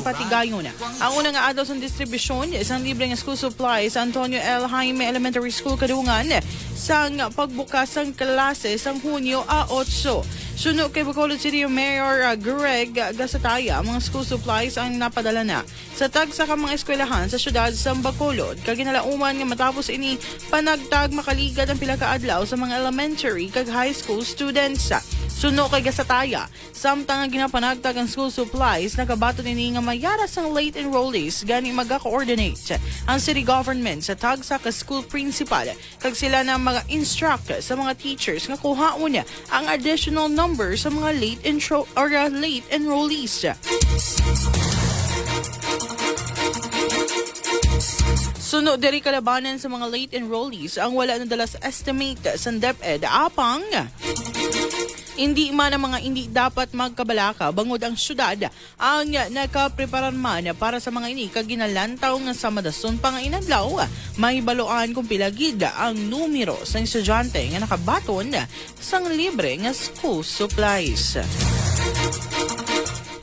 patigayon. Ang unang nga adlaw sa distribusyon isang libre nga school supplies sa Antonio L. Jaime Elementary School kadungan sang pagbukas sang klase sang Hunyo 8. Suno kay Bacolod City Mayor Greg Gasataya, ang mga school supplies ang napadala na sa tagsa ka mga eskwelahan sa syudad sa Bacolod. Kaginalauman nga matapos ini panagtag makaligad ang pila ka adlaw sa mga elementary kag high school students. Suno kay Gasataya, samtang nga ginapanagtag ang school supplies, nakabaton ini nga mayara sang late enrollees gani maga-coordinate ang city government sa tagsa ka school principal kag sila na mga instruct sa mga teachers nga kuhaon ang additional number sa mga late enrollees. Suno diri kalabanan sa mga late enrollees ang wala na dala sa estimate sa DepEd apang hindi man ang mga hindi dapat magkabalaka bangod ang syudad ang nakapreparan man para sa mga ini kaginalantaw nga sa madason pa nga inadlaw may baloan kung pilagid ang numero sa estudyante nga nakabaton sang libre nga school supplies.